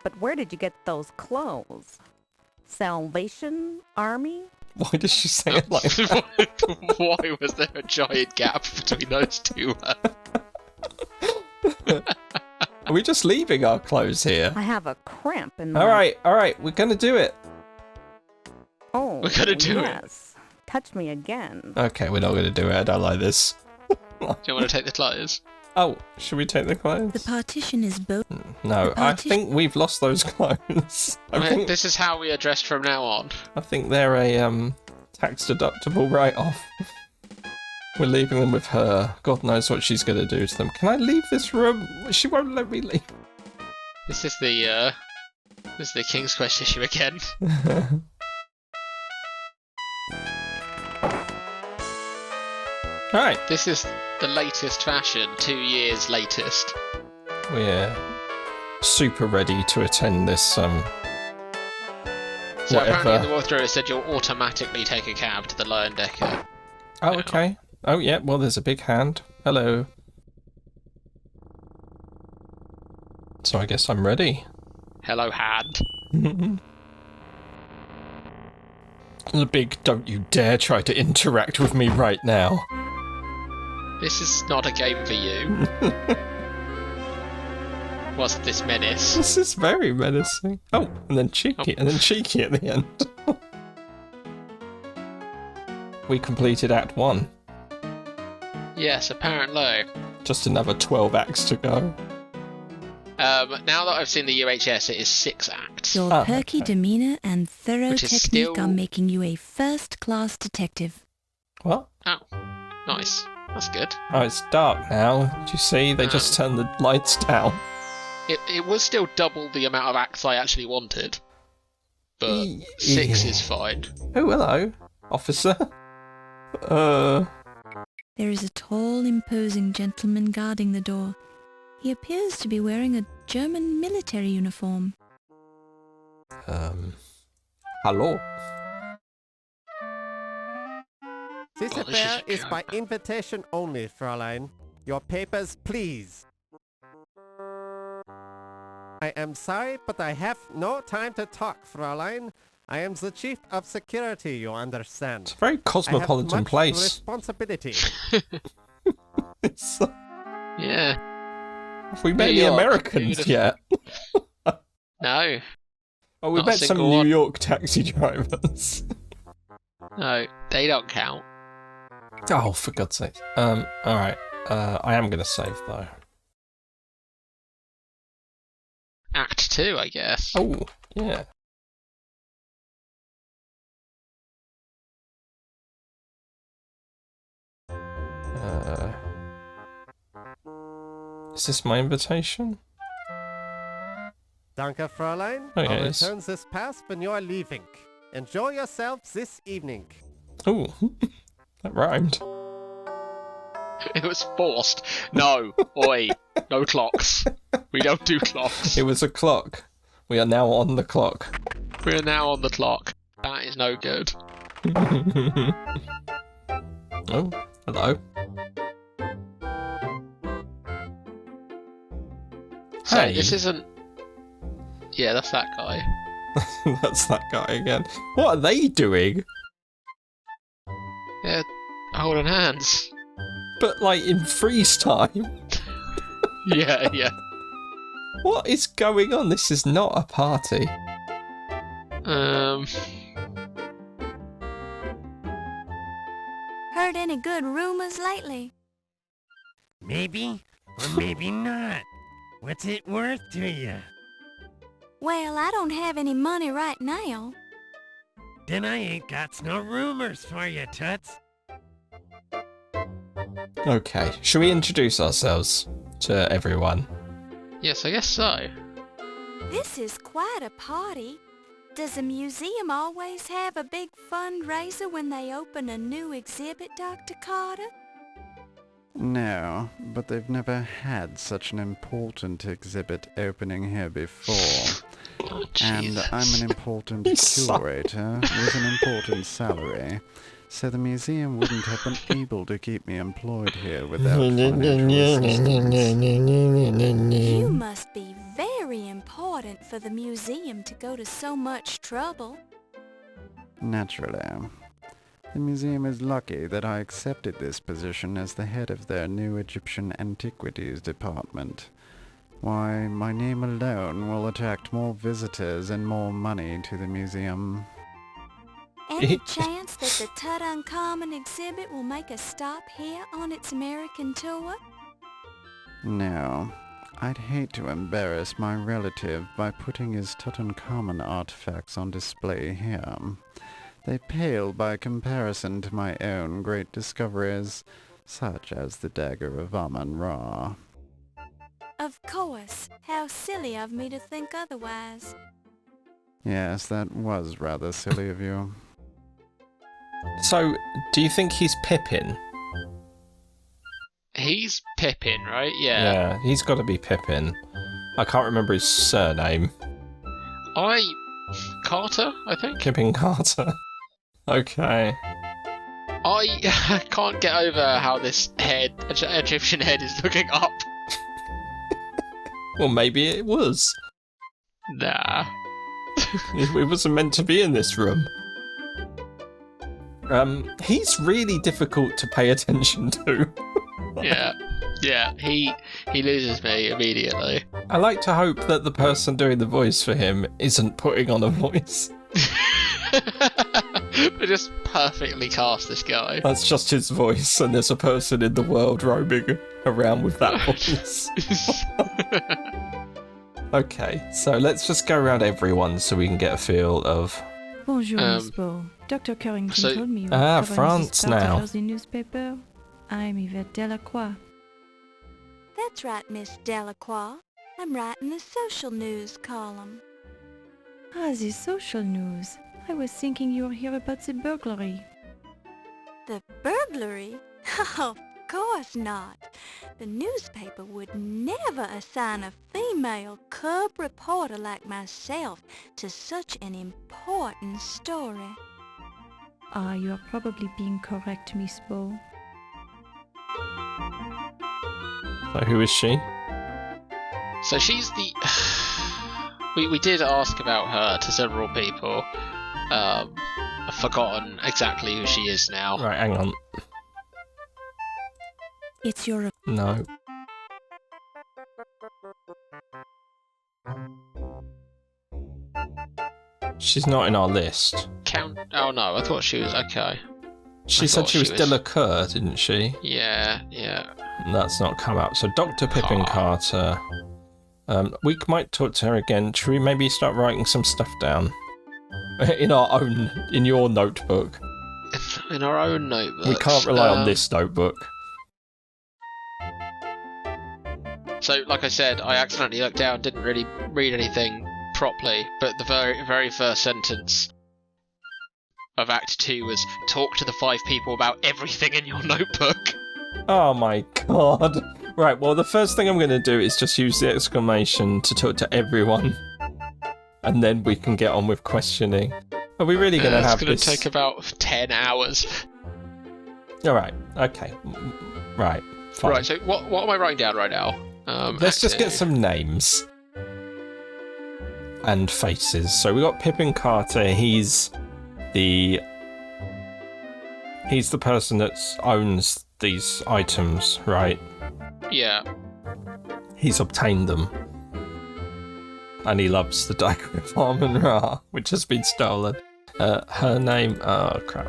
But where did you get those clothes? Salvation Army? Why did she say it like that? Why was there a giant gap between those two? Are we just leaving our clothes here? I have a cramp in my... All right, we're gonna do it. Oh, We're gonna do it. yes. Touch me again. Okay, we're not gonna do it. I don't like this. Do you want to take the clothes? Oh, should we take the clothes? The partition is both. No, I think we've lost those clothes. This is how we are dressed from now on. I think they're a tax-deductible write-off. We're leaving them with her. God knows what she's going to do to them. Can I leave this room? She won't let me leave. This is the King's Quest issue again. Alright. This is the latest fashion, 2 years latest. We're super ready to attend this, So whatever. apparently in the walkthrough it said you'll automatically take a cab to the Leyendecker. Oh, okay. Oh, yeah, well, there's a big hand. Hello. So I guess I'm ready. Hello, hand. The big don't you dare try to interact with me right now. This is not a game for you. What's this menace? This is very menacing. Oh, and then cheeky, and then cheeky at the end. We completed Act 1. Yes, apparently. Just another 12 acts to go. Now that I've seen the UHS, it is 6 acts. Your perky demeanour and thorough Which is technique still- are making you a first-class detective. What? Oh, nice. That's good. Oh, it's dark now. Do you see? They just turned the lights down. It was still double the amount of acts I actually wanted. But 6 is fine. Oh, hello, officer. There is a tall, imposing gentleman guarding the door. He appears to be wearing a German military uniform. Hello. This Oh, this affair is is by invitation only, Fräulein. Your papers, please. I am sorry, but I have no time to talk, Fräulein. I am the chief of security, you understand. It's a very cosmopolitan I have much place. responsibility. It's, Yeah. have we met any York, Americans beautiful. yet? No. Oh, we Not a met some single New one. York taxi drivers. No, they don't count. Oh, for God's sake. Alright. I am going to save, though. Act 2, I guess. Oh, yeah. Is this my invitation? Danke, Fräulein. Oh, I'll yes. return this pass when you are leaving. Enjoy yourselves this evening. Oh, that rhymed. It was forced. No. Oi. No clocks. We don't do clocks. It was a clock. We are now on the clock. We are now on the clock. That is no good. Oh, hello. So, Hey. this isn't... Yeah, that's that guy. That's that guy again. What are they doing? They're holding hands. But, like, in freeze time? Yeah, yeah. What is going on? This is not a party. Heard any good rumors lately? Maybe, or maybe not. What's it worth to you? Well, I don't have any money right now. Then I ain't got no rumors for you, Toots. Okay, shall we introduce ourselves to everyone? Yes, I guess so. This is quite a party. Does the museum always have a big fundraiser when they open a new exhibit, Dr. Carter? No, but they've never had such an important exhibit opening here before. Oh, And Jesus. I'm an important He's so- curator with an important salary. so the museum wouldn't have been able to keep me employed here without financial assistance. You must be very important for the museum to go to so much trouble. Naturally. The museum is lucky that I accepted this position as the head of their new Egyptian antiquities department. Why, my name alone will attract more visitors and more money to the museum. Any chance that the Tutankhamun exhibit will make a stop here on its American tour? No. I'd hate to embarrass my relative by putting his Tutankhamun artifacts on display here. They pale by comparison to my own great discoveries, such as the Dagger of Amon Ra. Of course. How silly of me to think otherwise. Yes, that was rather silly of you. So, do you think he's Pippin? He's Pippin, right? Yeah. Yeah, he's got to be Pippin. I can't remember his surname. Carter, I think? Pippin Carter. Okay. I can't get over how this Egyptian head is looking up. Well, maybe it was. Nah. It wasn't meant to be in this room. He's really difficult to pay attention to. Yeah, he loses me immediately. I like to hope that the person doing the voice for him isn't putting on a voice. They just perfectly cast this guy. That's just his voice, and there's a person in the world roaming around with that voice. Okay, so let's just go around everyone so we can get a feel of... Bonjour, Miss Beau. Dr. Carrington told me you were covering France this now. article in newspaper. I'm Yvette Delacroix. That's right, Miss Delacroix. I'm writing the social news column. Ah, the social news. I was thinking you were here about the burglary. The burglary? Of course not. The newspaper would never assign a female cub reporter like myself to such an important story. Ah, you are probably being correct, Miss Beau. So who is she? So she's the... we did ask about her to several people. I've forgotten exactly who she is now. Right, hang on. It's your... No. She's not in our list. Oh no, I thought she was... Okay. She said she was Delacroix, didn't she? Yeah. That's not come up. So Dr. Pippin Carter. We might talk to her again. Should we maybe start writing some stuff down? In your notebook. In our own notebook. We can't rely on this notebook. So, like I said, I accidentally looked down, didn't really read anything properly, but the very first sentence of Act 2 was, talk to the 5 people about everything in your notebook. Oh my god. Right, well the first thing I'm going to do is just use the exclamation to talk to everyone. And then we can get on with questioning. Are we really going to have this? It's going to take about 10 hours. Alright, okay. Right, fine. Right, so what am I writing down right now? Let's just get some names. And faces. So we got Pippin Carter, he's the person that owns these items, right? Yeah. He's obtained them. And he loves the Dagger of Amon Ra, which has been stolen. Her name... Oh, crap.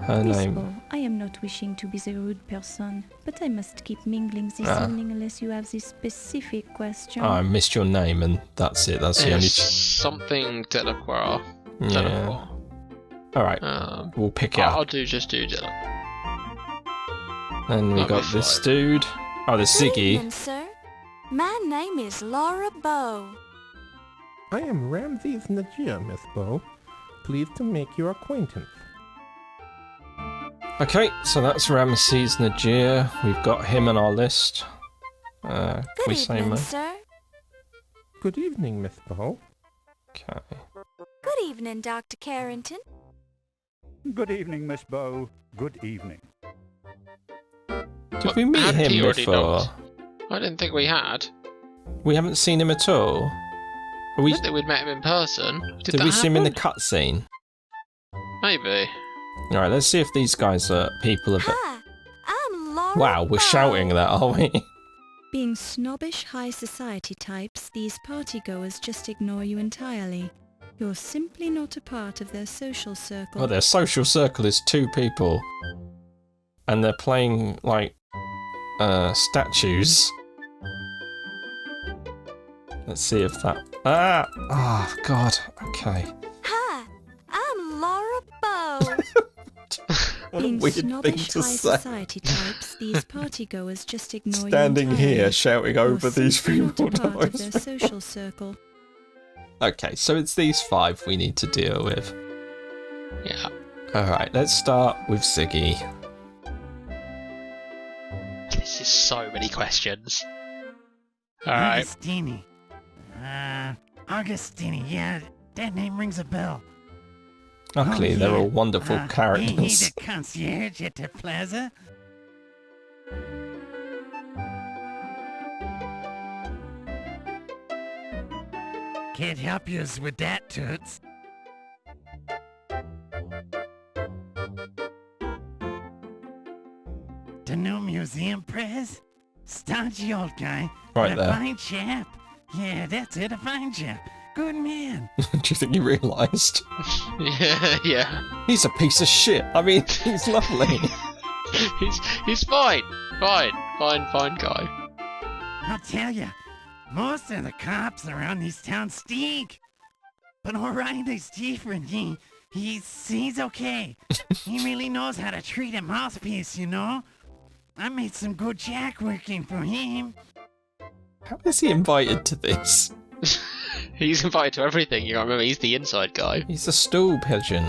Her Miss name... Beau, I am not wishing to be the rude person, but I must keep mingling this evening unless you have this specific question. Oh, I missed your name, and that's it. That's the only... Something Delacroix. Yeah. Alright, we'll pick it up. I'll just do Delacroix. And we got this dude. Oh, there's Good Ziggy. evening, sir. My name is Laura Beau. I am Ramses Najir, Miss Beau. Pleased to make your acquaintance. Okay, so that's Ramses Najir. We've got him on our list. Good evening, sir. Good evening, Miss Beau. Okay. Good evening, Dr. Carrington. Good evening, Miss Bow. Good evening. Did we meet Hadn't he him already before? knocked? I didn't think we had. We haven't seen him at all. Are I we, didn't think we'd met him in person. did that we see him in the happen? cutscene? Maybe. Alright, let's see if these guys are people of it. Hi, I'm Laura Wow, we're Bow. shouting that, are we? Being snobbish high society types, these partygoers just ignore you entirely. You're simply not a part of their social circle. Well, their social circle is 2 people. And they're playing, like, statues. Let's see if that... Oh, God. Okay. Hi, I'm Laura Bow. What a Being weird thing snobbish to high say. society types, these partygoers just ignore Standing you entirely. here shouting You're over these simply not people. a part of noise. their social circle. Okay, so it's these 5 we need to deal with. Yeah. Alright, let's start with Ziggy. This is so many questions. Alright. Augustini. Augustini, yeah, that name rings a bell. Luckily, Oh, they're yeah. all wonderful He characters. the concierge at the plaza? Can't help yous with that, Toots. The new museum prez? Stodgy old guy. Right but a there. fine chap. Yeah, that's it, a fine chap. Good man. Do you think he realised? Yeah. He's a piece of shit. I mean, he's lovely. He's fine. Fine guy. I'll tell ya, most of the cops around this town stink. But O'Reilly's different. He's okay. He really knows how to treat a mouthpiece, you know? I made some good jack working for him. How is he invited to this? He's invited to everything. You gotta remember, he's the inside guy. He's a stool pigeon.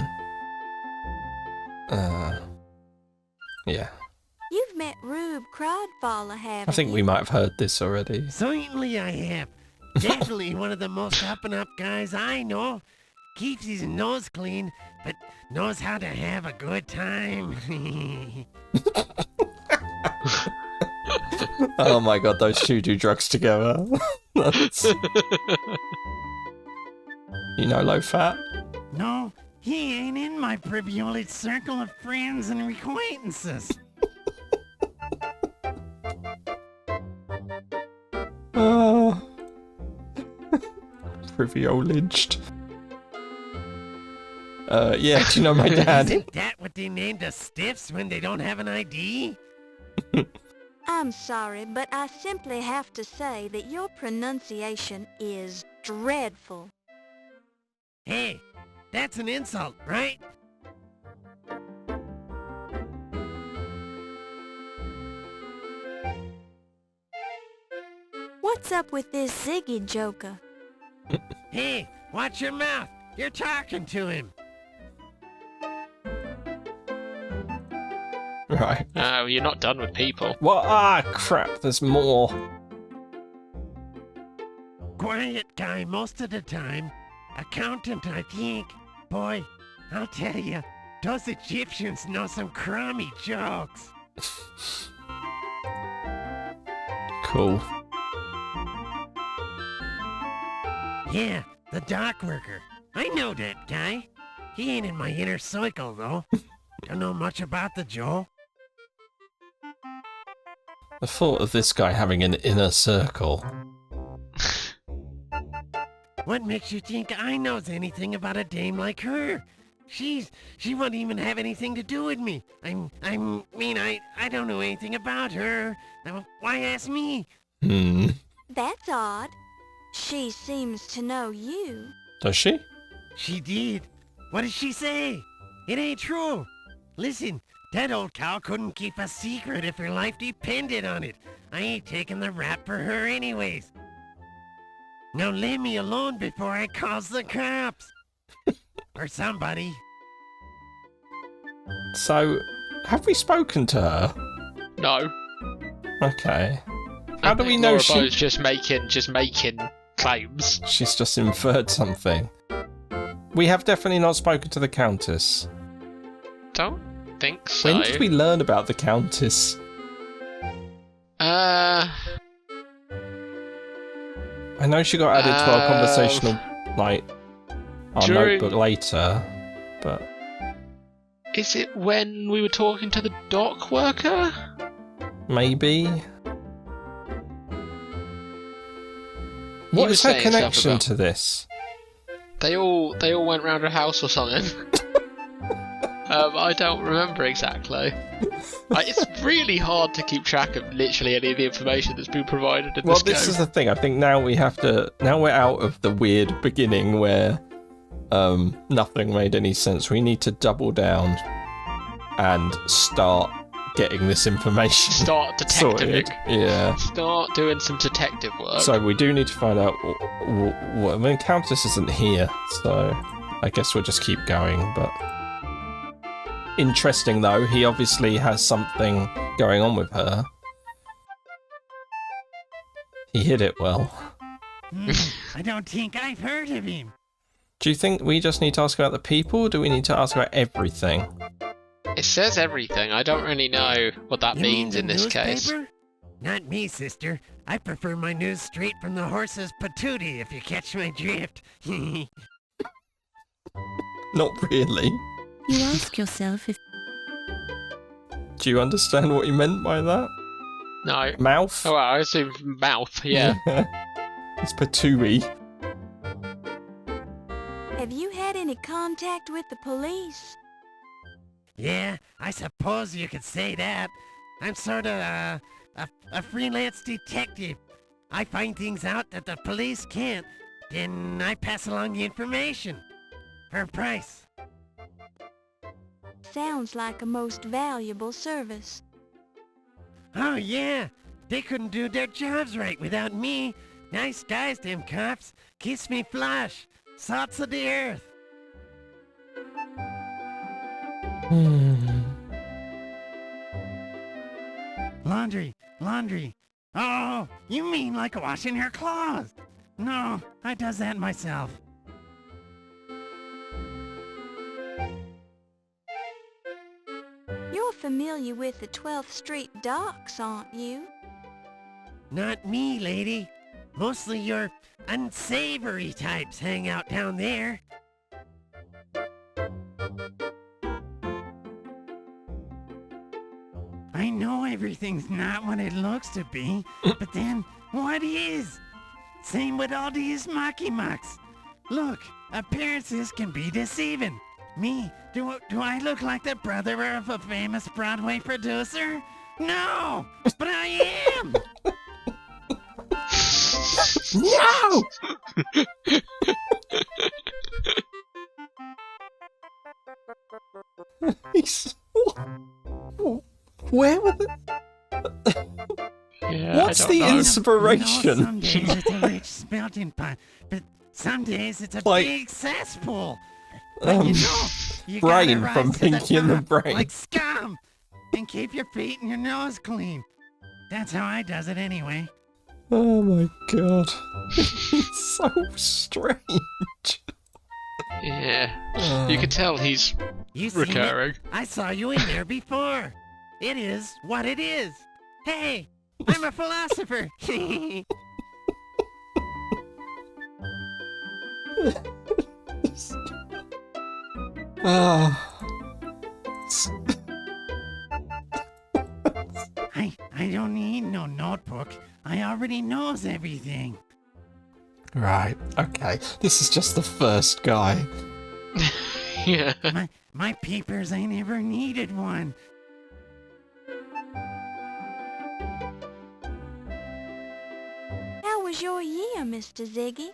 Yeah. You've met Rube Crodfaller, haven't I think you? we might have heard this already. Certainly I have. Definitely one of the most up-and-up guys I know. Keeps his nose clean, but knows how to have a good time. Oh my god, those 2 do drugs together. That's... You know low fat? No, he ain't in my privileged circle of friends and acquaintances. Oh. Privileged. Yeah, do you know my dad? Isn't that what they named the stiffs when they don't have an ID? I'm sorry, but I simply have to say that your pronunciation is dreadful. Hey, that's an insult, right? What's up with this Ziggy joker? Hey, watch your mouth. You're talking to him. Right. You're not done with people. What? Ah, crap, there's more. Quiet guy most of the time. Accountant, I think. Boy, I'll tell you, those Egyptians know some crummy jokes. Cool. Yeah, the dock worker. I know that guy. He ain't in my inner circle, though. Don't know much about the Joe. The thought of this guy having an inner circle. What makes you think I knows anything about a dame like her? She won't even have anything to do with me. I don't know anything about her. Why ask me? That's odd. She seems to know you. Does she? She did. What did she say? It ain't true. Listen, that old cow couldn't keep a secret if her life depended on it. I ain't taking the rap for her anyways. Now leave me alone before I calls the cops. Or somebody. So, have we spoken to her? No. Okay. I How do we think know Laura she... Bowe's just making claims. She's just inferred something. We have definitely not spoken to the Countess. don't think so. When did we learn about the Countess? Uh, I know she got added to our conversational, our during- notebook later, but... Is it when we were talking to the dock worker? Maybe? He What was is her saying stuff connection about- to this? They all went round her house or something. I don't remember exactly. It's really hard to keep track of literally any of the information that's been provided in Well, this game. this is the thing. I think now we have to... Now we're out of the weird beginning where nothing made any sense. We need to double down and start getting this information. Start detectiving. sorted. Yeah. Start doing some detective work. So we do need to find out what... I mean, Countess isn't here, so I guess we'll just keep going, but... Interesting, though. He obviously has something going on with her. He hid it well. I don't think I've heard of him. Do you think we just need to ask about the people, or do we need to ask about everything? It says everything. I don't really know what that You means mean in the this case. newspaper? Not me, sister. I prefer my news straight from the horse's patootie, if you catch my drift. Not really. You ask yourself if Do you understand what he meant by that? No. Mouth? Oh, well, I assume mouth, yeah. It's patooey. Have you had any contact with the police? Yeah, I suppose you could say that. I'm sort of a freelance detective. I find things out that the police can't, then I pass along the information. For a price. Sounds like a most valuable service. Oh yeah, they couldn't do their jobs right without me. Nice guys, them cops. Kiss me flush. Salts of the earth. Laundry, laundry. Oh, you mean like washing her clothes? No, I does that myself. You're familiar with the 12th Street docks, aren't you? Not me, lady. Mostly your unsavory types hang out down there. I know everything's not what it looks to be, but then what is? Same with all these mocky mucks. Look, appearances can be deceiving. Me, do I look like the brother of a famous Broadway producer? No, but I am. No! Where were the... Yeah, What's I don't the know. inspiration? Some days it's a rich melting pot, but some days it's a Like, big cesspool. But you gotta Brain rise from to Pinky and the top Brain. like scum, and keep your feet and your nose clean. That's how I does it anyway. Oh my god. It's so strange. Yeah. You can tell he's You seen it? recurring. I saw you in there before. It is what it is. Hey, I'm a philosopher. Ah. I don't need no notebook. I already knows everything. Right, okay. This is just the first guy. Yeah. My papers, I never needed one. How was your year, Mr. Ziggy?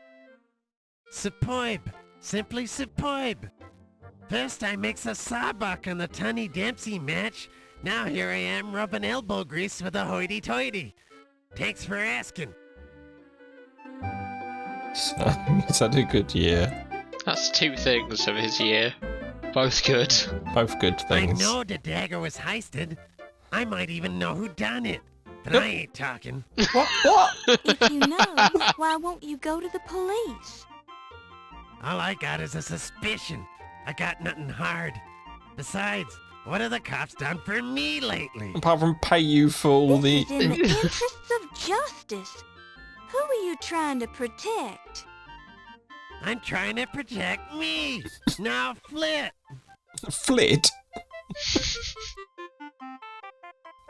Superb. Simply superb. First I mix a sawbuck on the Tunny Dempsey match. Now here I am rubbing elbow grease with a hoity-toity. Thanks for asking. So, he's had a good year. That's two things of his year. Both good. Both good things. I know the dagger was heisted. I might even know who done it. But Yep. I ain't talking. What? If you know, why won't you go to the police? All I got is a suspicion. I got nothing hard. Besides, What have the cops done for me lately? Apart from pay you for all This the... is in the interests of justice. Who are you trying to protect? I'm trying to protect me. Now flit. Flit?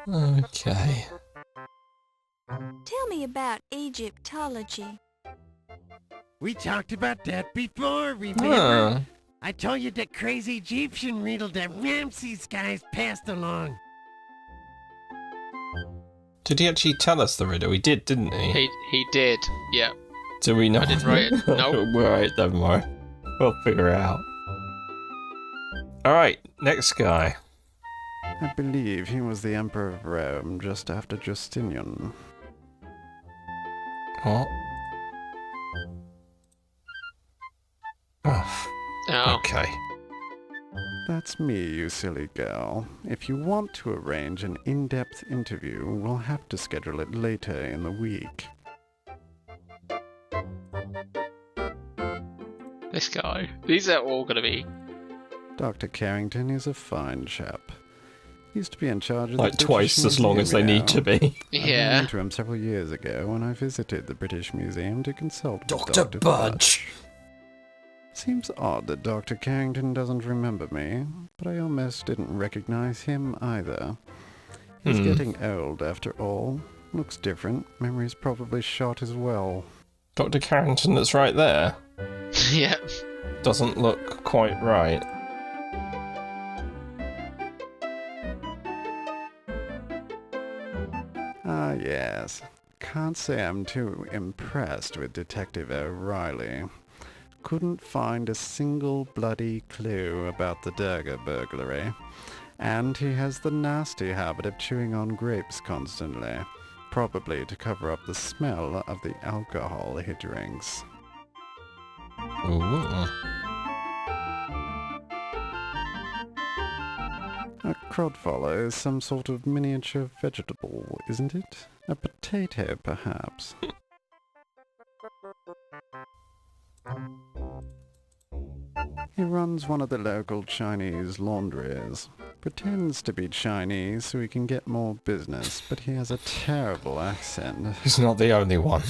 Okay. Tell me about Egyptology. We talked about that before, remember? Huh. I told you that crazy Egyptian riddle that Ramses guys passed along. Did he actually tell us the riddle? He did, didn't he? He did. Yeah. Do we know? I didn't write it. Nope. Right, never mind. We'll figure it out. Alright, next guy. I believe he was the Emperor of Rome just after Justinian. What? Oh, Oh. okay. That's me, you silly girl. If you want to arrange an in-depth interview, we'll have to schedule it later in the week. This guy. These are all going to be... Dr. Carrington is a fine chap. He used to be in charge of the Like British twice as long as they Museum, need to be. I ran Yeah. into him several years ago when I visited the British Museum to consult with Dr. Dr. Budge. Seems odd that Dr. Carrington doesn't remember me, but I almost didn't recognize him either. He's getting old after all. Looks different. Memory's probably shot as well. Dr. Carrington that's right there Yeah. doesn't look quite right. Ah, yes. Can't say I'm too impressed with Detective O'Reilly. Couldn't find a single bloody clue about the Dagger burglary. And he has the nasty habit of chewing on grapes constantly, probably to cover up the smell of the alcohol he drinks. Ooh. A crodfollow is some sort of miniature vegetable, isn't it? A potato, perhaps. He runs one of the local Chinese laundries. Pretends to be Chinese so he can get more business, but he has a terrible accent. He's not the only one.